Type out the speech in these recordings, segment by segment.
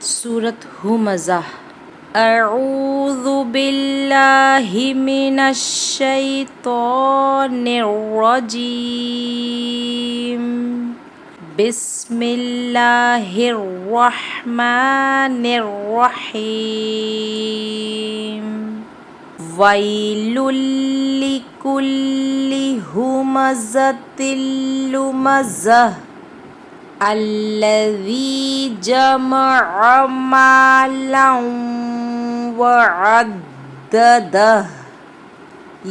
सूरत हुमज़ा। अऊज़ु बिल्लाहि मिनश शैतानिर रजीम। बिस्मिल्लाहिर रहमानिर रहीम। वैलुल लिकुल्लि हुमज़तिल लुमज़ह अल्लज़ी जमअ मालन वअद्ददह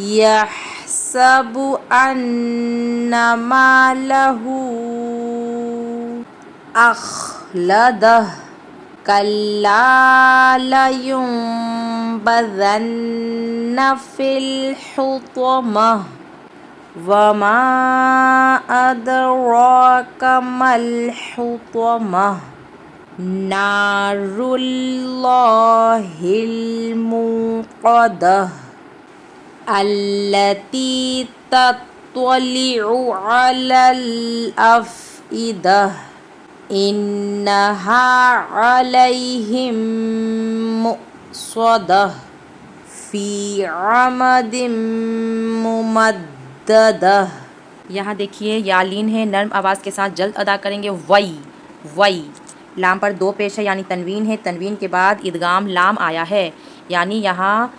यहसबु अन्ना मालहू अख़लदह कल्ला लयुनबज़न्ना फ़िल हुतमह वमा अदराका मल हुतमह नारुल्लाहिल मूक़दह अल्लती तत्तलिउ अलल अफ़इदह इन्नहा अलैहिम मुअस्सदह फ़ी अमदिम मुमद्ददह। यहाँ देखिए यालीन है, नर्म आवाज़ के साथ जल्द अदा करेंगे। वई वई, लाम पर दो पेश है यानी तनवीन है। तनवीन के बाद इदगाम लाम आया है, यानी यहाँ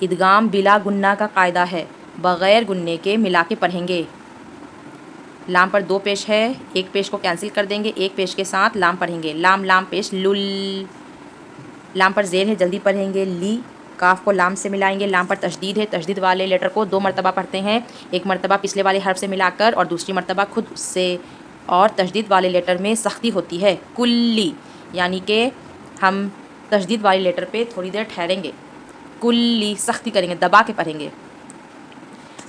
इदगाम बिला गुन्ना का कायदा है, बग़ैर गुन्ने के मिला के पढ़ेंगे। लाम पर दो पेश है, एक पेश को कैंसिल कर देंगे, एक पेश के साथ लाम पढ़ेंगे। लाम लाम पेश लुल। लाम पर ज़ेर है, जल्दी पढ़ेंगे। ली, काफ को लाम से मिलाएंगे। लाम पर तशदीद है, तशदीद वाले लेटर को दो मरतबा पढ़ते हैं, एक मरतबा पिछले वाले हर्फ से मिलाकर और दूसरी मरतबा खुद उससे। और तशदीद वाले लेटर में सख्ती होती है, कुल्ली, यानी कि हम तशदीद वाले लेटर पे थोड़ी देर ठहरेंगे। कुल्ली, सख्ती करेंगे, दबा के पढ़ेंगे।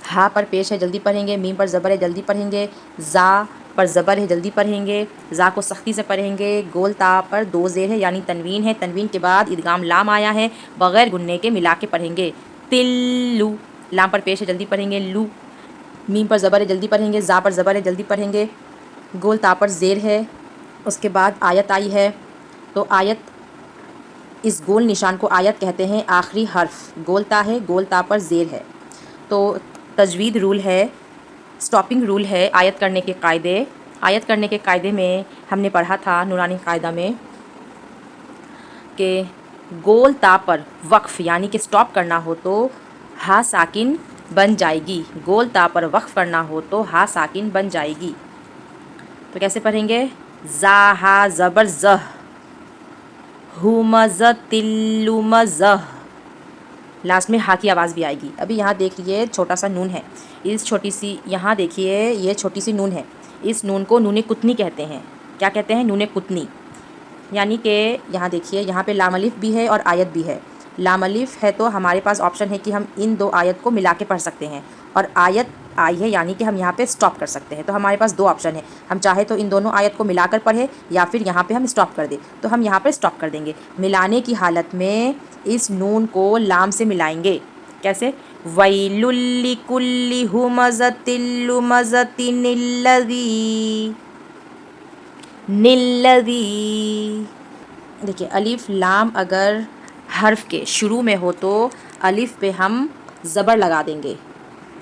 हा पर पेश है, जल्दी पढ़ेंगे। मीम पर ज़बर है, जल्दी पढ़ेंगे। ज़ा पर ज़बर है, जल्दी पढ़ेंगे। ज़ा को सख्ती से पढ़ेंगे। गोल ता पर दो ज़ेर है यानी तनवीन है। तनवीन के बाद इदगाम लाम आया है, बग़ैर गुन्ने के मिला के पढ़ेंगे। तिल्लू, लाम पर पेश है, जल्दी पढ़ेंगे। लू, मीम पर ज़बर है, जल्दी पढ़ेंगे। ज़ा पर ज़बर है, जल्दी पढ़ेंगे। गोल ता पर ज़ेर है। उसके बाद आयत आई है, तो आयत, इस गोल निशान को आयत कहते हैं। आखिरी हर्फ गोल ता है, गोल ता पर ज़ेर है। तो तजवीद रूल है, स्टॉपिंग रूल है आयत करने के कायदे। आयत करने के कायदे में हमने पढ़ा था नूरानी कायदा में कि गोल ता पर वक्फ़ यानी कि स्टॉप करना हो तो हा साकिन बन जाएगी। गोल ता पर वक्फ़ करना हो तो हा साकिन बन जाएगी। तो कैसे पढ़ेंगे? ज़ा हा ज़बर ज़ह, हुमज़तिल्लुमज़ह, लास्ट में हा की आवाज़ भी आएगी। अभी यहाँ देख लीजिए छोटा सा नून है, इस छोटी सी, यहाँ देखिए ये छोटी सी नून है, इस नून को नूने कुतनी कहते हैं। क्या कहते हैं? नूने कुतनी। यानी कि यहाँ देखिए, यहाँ पे लाम अलिफ भी है और आयत भी है। लाम अलिफ है तो हमारे पास ऑप्शन है कि हम इन दो आयत को मिला के पढ़ सकते हैं, और आयत आई है यानी कि हम यहाँ पे स्टॉप कर सकते हैं। तो हमारे पास दो ऑप्शन है, हम चाहे तो इन दोनों आयत को मिलाकर पढ़े या फिर यहाँ पे हम स्टॉप कर दें। तो हम यहाँ पे स्टॉप कर देंगे। मिलाने की हालत में इस नून को लाम से मिलाएंगे। कैसे? वैलुल लिकुल्लि हुमज़तिल लुमज़तिनिल्लज़ी, निल्लज़ी। देखिए अलिफ लाम अगर हर्फ के शुरू में हो तो अलिफ पे हम ज़बर लगा देंगे,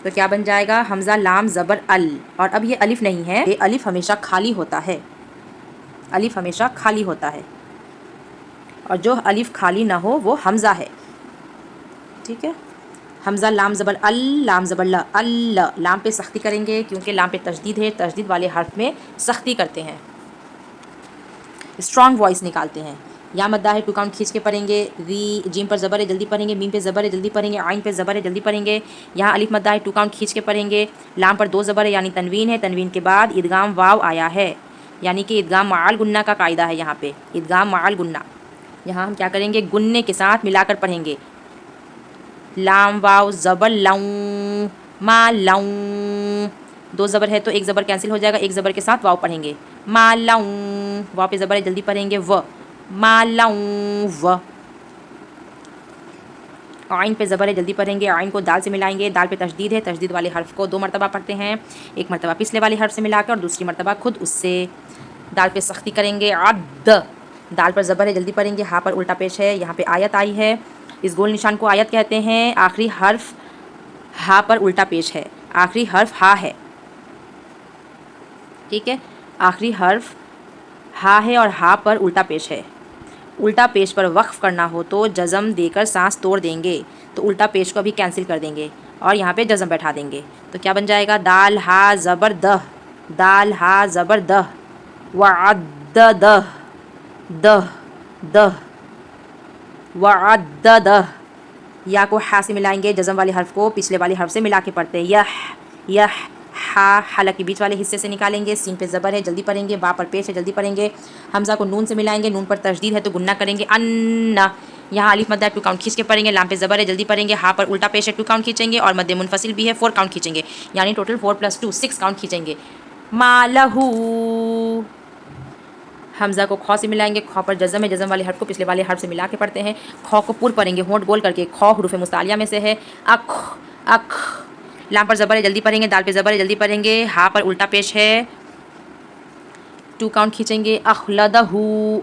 तो क्या बन जाएगा? हमज़ा लाम ज़बर अल। और अब ये अलिफ नहीं है, ये अलिफ हमेशा खाली होता है, अलिफ हमेशा खाली होता है, और जो अलिफ खाली ना हो वो हमज़ा है। ठीक है, हमज़ा लाम ज़बर अल, लाम ज़बर ल, अल। लाम पे सख्ती करेंगे क्योंकि लाम पे तशदीद है, तशदीद वाले हर्फ में सख्ती करते हैं, स्ट्रॉन्ग वॉइस निकालते हैं। या मद्दा है, टू काउंट खींच के पढ़ेंगे। री, जीम पर ज़बर है, जल्दी पढ़ेंगे। मीम पे ज़बर है, जल्दी पढ़ेंगे। आइन पे ज़बर है, जल्दी पढ़ेंगे। यहाँ अलिफ मद्दा है, टू काउंट खींच के पढ़ेंगे। लाम पर दो ज़बर है यानी तनवीन है। तनवीन के बाद इदगाम वाव आया है, यानी कि इदगाम माल गुन्ना का कायदा है। यहाँ पे इदगाम माल गुन्ना, यहाँ हम क्या करेंगे? गुन्ने के साथ मिलाकर पढ़ेंगे। लाम वाव ज़बर लऊं, मा लऊं, दो ज़बर है तो एक ज़बर कैंसिल हो जाएगा, एक ज़बर के साथ वाव पढ़ेंगे। मा लऊं, वाव पे ज़बर है, जल्दी पढ़ेंगे। व, मा लऊं व। आइन पे ज़बर है, जल्दी पढ़ेंगे। आइन को दाल से मिलाएंगे, दाल पे तशदीद है, तशदीद वाले हर्फ को दो मरतबा पढ़ते हैं, एक मरतबा पिछले वाले हर्फ से मिलाकर और दूसरी मरतबा खुद उससे। दाल पे सख्ती करेंगे। अद, दाल पर ज़बर है, जल्दी पढ़ेंगे। हा पर उल्टा पेश है, यहाँ पे आयत आई है, इस गोल निशान को आयत कहते हैं। आखिरी हर्फ हा पर उल्टा पेश है, आखिरी हर्फ हा है, ठीक है। आखिरी हर्फ हा है और हा पर उल्टा पेश है। उल्टा पेश पर वक्फ करना हो तो जज़म देकर सांस तोड़ देंगे, तो उल्टा पेश को अभी कैंसिल कर देंगे और यहाँ पे जज़म बैठा देंगे। तो क्या बन जाएगा, दाल हा ज़बर दह, दाल हा ज़बर दह, वअद्ददह, दह दह, वअद्ददह। या को हा से मिलाएंगे, जज़म वाले हर्फ को पिछले वाले हर्फ से मिला के पढ़ते हैं। यह हा हलक के बीच वाले हिस्से से निकालेंगे। सीन पे ज़बर है, जल्दी पढ़ेंगे। बा पर पेश है, जल्दी पढ़ेंगे। हमज़ा को नून से मिलाएंगे, नून पर तशदीद है तो गुन्ना करेंगे। अन्ना, यहाँ अलिफ मद्दा 2 काउंट खींच के पढ़ेंगे। लाम पे ज़बर है, जल्दी पढ़ेंगे। हा पर उल्टा पेश है, 2 काउंट खींचेंगे और मद्दे मुनफसिल भी है, 4 काउंट खींचेंगे, यानी टोटल 4 + 2 6 काउंट खींचेंगे। मालहू, हमज़ा को खौ से मिलाएंगे। खौ पर जज़म है, जज़म वाले हर्फ को पिछले वाले हर्फ से मिला के पढ़ते हैं। खौ को पुर पढ़ेंगे, होंठ गोल करके। खौ हुरूफ़ मुस्तालिया में से है। अख, अख। लाम पर ज़बर है, जल्दी पढ़ेंगे। दाल पे ज़बर है, जल्दी पढ़ेंगे। हा पर उल्टा पेश है, 2 काउंट खींचेंगे। अखलदहू,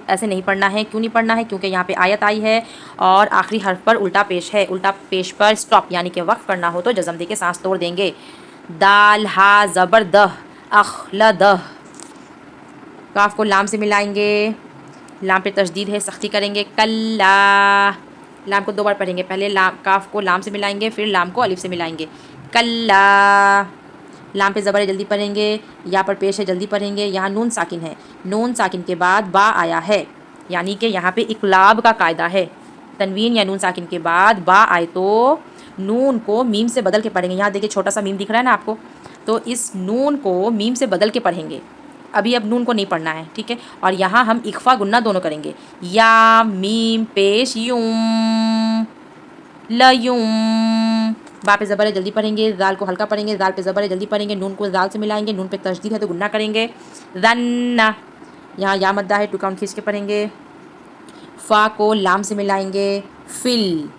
ऐसे नहीं पढ़ना है। क्यों नहीं पढ़ना है, क्योंकि यहाँ पे आयत आई है और आखिरी हर्फ पर उल्टा पेश है। उल्टा पेश पर स्टॉप यानी कि वक्फ करना हो तो जज़म दे के सांस तोड़ देंगे। दाल हा ज़बर दह, अखलदह। काफ को लाम से मिलाएंगे, लाम पे तशदीद है, सख्ती करेंगे। कल्ला, लाम को 2 बार पढ़ेंगे। पहले लाम काफ को लाम से मिलाएंगे, फिर लाम को अलिफ से मिलाएंगे। कल्ला, लाम पे ज़बर है, जल्दी पढ़ेंगे। या पर पेश है, जल्दी पढ़ेंगे। यहाँ नून साकिन है, नून साकिन के बाद बा आया है, यानी कि यहाँ पे इकलाब का कायदा है। तनवीन या नून साकिन के बाद बा आए तो नून को मीम से बदल के पढ़ेंगे। यहाँ देखिए छोटा सा मीम दिख रहा है ना आपको, तो इस नून को मीम से बदल के पढ़ेंगे। अभी अब नून को नहीं पढ़ना है, ठीक है। और यहाँ हम इख्फा गुन्ना दोनों करेंगे। या मीम पेश यूम, लयूम। बा पे ज़बर है, जल्दी पढ़ेंगे। दाल को हल्का पढ़ेंगे। दाल पे ज़बर है, जल्दी पढ़ेंगे। नून को दाल से मिलाएंगे, नून पे तशदीद है तो गुन्ना करेंगे। रन्ना, यहाँ या मद्दा है, 2 काउंट खींच के पढ़ेंगे। फ़ा को लाम से मिलाएंगे। फिल,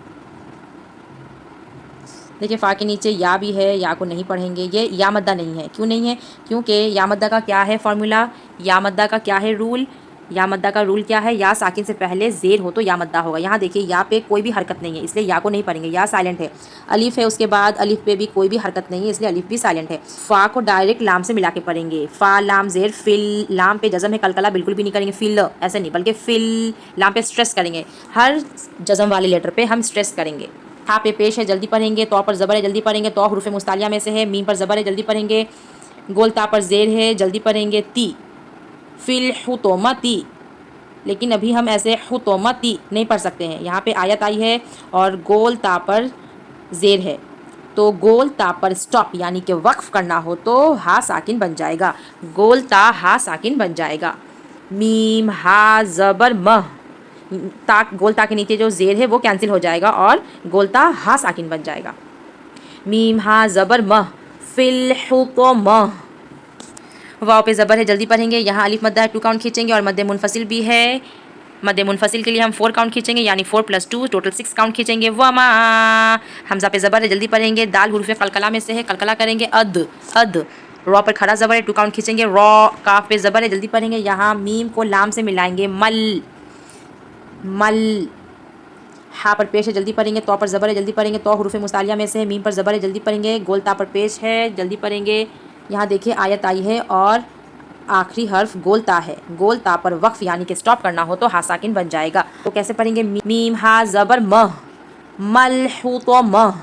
देखिए फ़ा के नीचे या भी है, या को नहीं पढ़ेंगे। ये या मद्दा नहीं है, क्यों नहीं है, क्योंकि या मद्दा का क्या है फार्मूला, या मद्दा का क्या है रूल, या मद्दा का रूल क्या है, या साकिन से पहले ज़ेर हो तो या मद्दा होगा। यहाँ देखिए या पे कोई भी हरकत नहीं है, इसलिए या को नहीं पढ़ेंगे, या साइलेंट है। अलिफ है, उसके बाद अलिफ पे भी कोई भी हरकत नहीं है, इसलिए अलिफ भी साइलेंट है। फ़ा को डायरेक्ट लाम से मिला के पढ़ेंगे। फ़ा लाम ज़ेर फिल, लाम पे जज़म है, कलकला बिल्कुल भी नहीं करेंगे। फिल ऐसे नहीं, बल्कि फिल, लाम पे स्ट्रेस करेंगे। हर जज़म वाले लेटर पे हम स्ट्रेस करेंगे। हा पे पेश है, जल्दी पढ़ेंगे। तौ पर ज़बर है, जल्दी पढ़ेंगे। तौ हुरूफ़ मुस्तालिया में से है। मीम पर ज़बर है, जल्दी पढ़ेंगे। गोल ता पर ज़ेर है, जल्दी पढ़ेंगे। ती, फिल हुतोमती, लेकिन अभी हम ऐसे हुतोमती नहीं पढ़ सकते हैं। यहाँ पे आयत आई है और गोल ता पर ज़ेर है, तो गोल ता पर स्टॉप यानी कि वक्फ करना हो तो हा साकिन बन जाएगा। गोल ता हा साकिन बन जाएगा। मीम हा ज़बर मह, ता गोल ता के नीचे जो ज़ेर है वो कैंसिल हो जाएगा और गोल ता हा साकिन बन जाएगा। मीम हा ज़बर मह, फिल हुतोमह। वाव पे ज़बर है, जल्दी पढ़ेंगे। यहाँ अलिफ मद्दा है, 2 काउंट खींचेंगे और मद्दे मुनफसिल भी है। मद्दे मुनफसिल के लिए हम 4 काउंट खींचेंगे, यानी 4 + 2 टोटल 6 काउंट खींचेंगे। वमा, हमज़ा पे ज़बर है, जल्दी पढ़ेंगे। दाल हुरूफ़ कलकला में से है, कलकला करेंगे। अद, अद। रॉ पर खड़ा ज़बर है, 2 काउंट खींचेंगे। रॉ, काफ पे ज़बर है, जल्दी पढ़ेंगे। यहाँ मीम को लाम से मिलाएंगे। मल, मल। हा पर पेश है, जल्दी पढ़ेंगे। तौ पर ज़बर है, जल्दी पढ़ेंगे। तौ हुरूफ़ मुस्तालिया में से है। मीम पर ज़बर है, जल्दी पढ़ेंगे। गोल ता पर पेश है, जल्दी पढ़ेंगे। यहाँ देखिए आयत आई है और आखिरी हर्फ गोल ता है। गोल ता पर वक्फ यानी कि स्टॉप करना हो तो हा साकिन बन जाएगा। तो कैसे पढ़ेंगे, मीम हा ज़बर मह, मलहुतमह।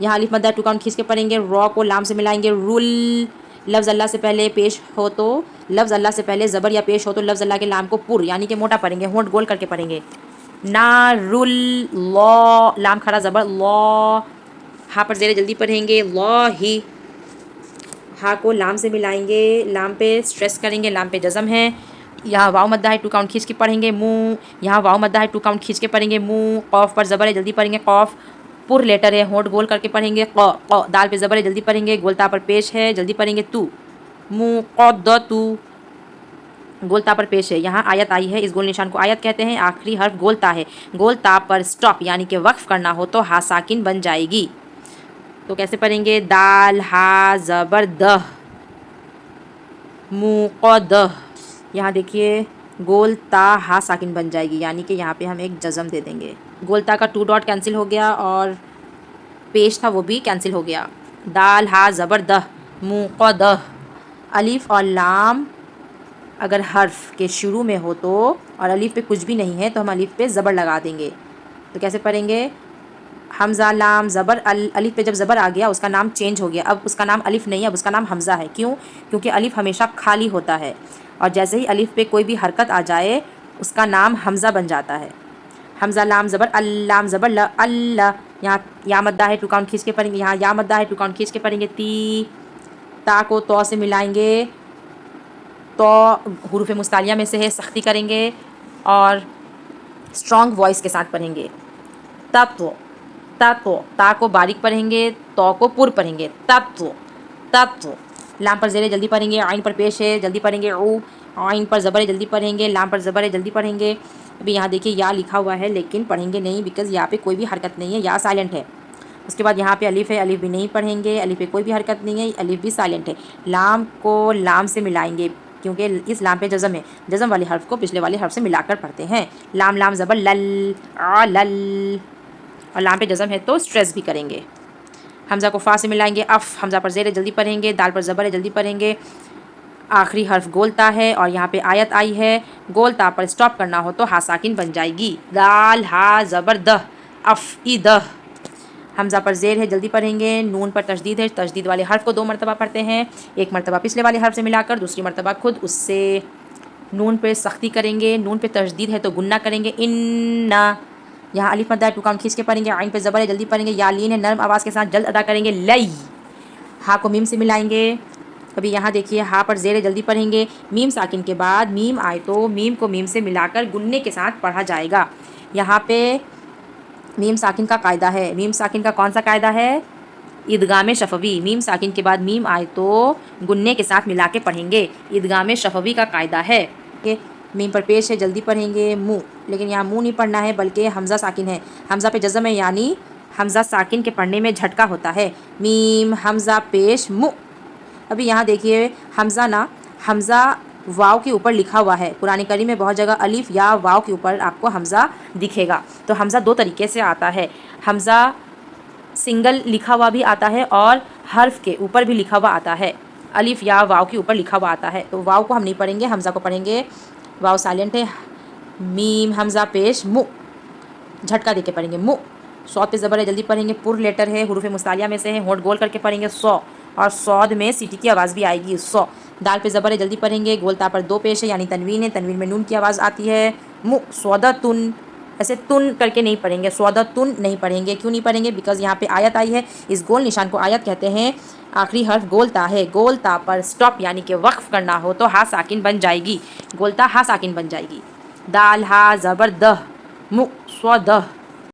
यहाँ अलिफ मद्दा 2 काउंट खींच के पढ़ेंगे। रॉ को लाम से मिलाएंगे। रुल, लफ्ज़ अल्लाह से पहले पेश हो तो लफ्ज़ अल्लाह से पहले ज़बर या पेश हो तो लफ्ज़ अल्लाह के लाम को पुर यानी कि मोटा पढ़ेंगे, होंठ गोल करके पढ़ेंगे। नारुल, लॉ, लाम खड़ा ज़बर लॉ, हा पर ज़ेर जल्दी पढ़ेंगे। लॉ ही, हा को लाम से मिलाएंगे, लाम पे स्ट्रेस करेंगे, लाम पे जज़म है। यहाँ वाव मद्दा है, 2 काउंट खींच के पढ़ेंगे। मुँह, यहाँ वाव मद्दा है, 2 काउंट खींच के पढ़ेंगे। मुँह, कौफ पर ज़बर है, जल्दी पढ़ेंगे। कौफ पुर लेटर है, होंठ गोल करके पढ़ेंगे। क़, दाल पे ज़बर है, जल्दी पढ़ेंगे। गोलता पर पेश है, जल्दी पढ़ेंगे। तू, मुँह क़द तू, गोलता पर पेश है। यहाँ आयत आई है, इस गोल निशान को आयत कहते हैं। आखिरी हर्फ गोलता है, गोलता पर स्टॉप यानी कि वक्फ करना हो तो हा साकिन बन जाएगी। तो कैसे पढ़ेंगे, दाल हा ज़बर दह, मुक़दह। यहाँ देखिए गोलता हा साकिन बन जाएगी, यानी कि यहाँ पे हम एक जज़म दे देंगे। गोलता का 2 डॉट कैंसिल हो गया और पेश था वो भी कैंसिल हो गया। दाल हा ज़बर दह, मुक़दह। अलिफ और लाम अगर हर्फ के शुरू में हो तो, और अलिफ पे कुछ भी नहीं है तो हम अलिफ पे ज़बर लगा देंगे। तो कैसे पढ़ेंगे? हमज़ा लाम ज़बर अल, अलिफ पे जब ज़बर आ गया उसका नाम चेंज हो गया, अब उसका नाम अलिफ नहीं है, अब उसका नाम हमज़ा है। क्यों? क्योंकि अलिफ हमेशा खाली होता है और जैसे ही अलिफ पे कोई भी हरकत आ जाए उसका नाम हमज़ा बन जाता है। हमज़ा लाम ज़बर अल्लाम ज़बर ल अल्लाह। यहाँ या मद्दा है, टू काउंट खींच के पढ़ेंगे। यहाँ या मद्दा है, टू काउंट खींच के पढ़ेंगे। ती, ता को तौ से मिलाएंगे, तो हुरूफ मुस्तालिया में से है, सख्ती करेंगे और स्ट्रॉन्ग वॉइस के साथ पढ़ेंगे। तत्व, तत्व, ता को बारीक पढ़ेंगे, तो को पुर पढ़ेंगे। तत्व, तत्व। लाम पर ज़ेर जल्दी पढ़ेंगे, आइन पर पेश है जल्दी पढ़ेंगे। ऊ, आइन पर ज़बर जल्दी पढ़ेंगे, लाम पर ज़बर जल्दी पढ़ेंगे। अभी यहाँ देखिए या लिखा हुआ है लेकिन पढ़ेंगे नहीं, बिकॉज़ यहाँ पे कोई भी हरकत नहीं है, या साइलेंट है। उसके बाद यहाँ पे अलिफ है, अलिफ भी नहीं पढ़ेंगे, अलिफ पे कोई भी हरकत नहीं है, अलिफ भी साइलेंट है। लाम को लाम से मिलाएंगे क्योंकि इस लाम पे जज़म है, जज़म वाले हर्फ को पिछले वाले हर्फ से मिलाकर पढ़ते हैं। लाम लाम ज़बर लल, आ लल, और लाम पे जज़म है तो स्ट्रेस भी करेंगे। हमज़ा को फ़ा से मिलाएंगे, अफ़। हमज़ा पर ज़ेर जल्दी पढ़ेंगे, दाल पर ज़बर जल्दी पढ़ेंगे। आखिरी हर्फ गोलता है और यहाँ पे आयत आई है, गोलता पर स्टॉप करना हो तो हा साकिन बन जाएगी। दाल हा ज़बर दह, अफ़ ई दह। हमज़ा पर ज़ेर है जल्दी पढ़ेंगे, नून पर तशदीद है, तशदीद वाले हर्फ को 2 मरतबा पढ़ते हैं, एक मरतबा पिछले वाले हर्फ से मिलाकर, दूसरी मरतबा खुद उससे। नून पे सख्ती करेंगे, नून पे तशदीद है तो गुन्ना करेंगे। इन्ना, यहाँ अलिफ मद्दा है, टू काउंट खींच के पढ़ेंगे। आइन पे ज़बर है जल्दी पढ़ेंगे। या लीन है, नरम आवाज़ के साथ जल्द अदा करेंगे। लई, हा को मीम से मिलाएंगे। अभी यहाँ देखिए हा पर ज़ेर है जल्दी पढ़ेंगे, मीम साकिन के बाद मीम आए तो मीम को मीम से मिलाकर गुन्ने के साथ पढ़ा जाएगा। यहाँ पे मीम साकिन का कायदा है, मीम साकिन का कौन सा कायदा है? इदगाम शफवी, मीम साकिन के बाद मीम आए तो गुन्ने के साथ मिला के पढ़ेंगे, इदगाम शफवी का कायदा है। कि मीम पर पेश है जल्दी पढ़ेंगे। मुँह, लेकिन यहाँ मुँह नहीं पढ़ना है बल्कि हमज़ा साकिन है, हमज़ा पे जज़म है, यानी हमज़ा साकिन के पढ़ने में झटका होता है। मीम हमज़ा पेश मुँह। अभी यहाँ देखिए हमज़ा ना, हमज़ा वाव के ऊपर लिखा हुआ है, कुरान करीम में बहुत जगह अलिफ या वाव के ऊपर आपको हमज़ा दिखेगा। तो हमज़ा 2 तरीके से आता है, हमज़ा सिंगल लिखा हुआ भी आता है और हर्फ के ऊपर भी लिखा हुआ आता है, अलिफ या वाव के ऊपर लिखा हुआ आता है। तो वाव को हम नहीं पढ़ेंगे, हमज़ा को पढ़ेंगे। वाव साइलेंट है, मीम हमज़ा पेश मुँह, झटका दे के पढ़ेंगे। मुँह, सौद पे ज़बर है जल्दी पढ़ेंगे, पुर लेटर है, हुरूफ मुस्तालिया में से है, होंठ गोल करके पढ़ेंगे। सौ, और सौद में सीटी की आवाज़ भी आएगी, सौ। दाल पे ज़बर है जल्दी पढ़ेंगे, गोलता पर 2 पेश है यानी तनवीन है, तनवीन में नून की आवाज़ आती है। मुँह, सौदा तुन, ऐसे तुन करके नहीं पढ़ेंगे, सौदा तुन नहीं पढ़ेंगे। क्यों नहीं पढ़ेंगे? बिकॉज़ यहाँ पे आयत आई है, इस गोल निशान को आयत कहते हैं। आखिरी हर्फ गोलता है, गोलता पर स्टॉप यानी कि वक्फ करना हो तो हा साकिन बन जाएगी, गोलता हा साकिन बन जाएगी। दाल हा ज़बर दह, मुँह स्वदह।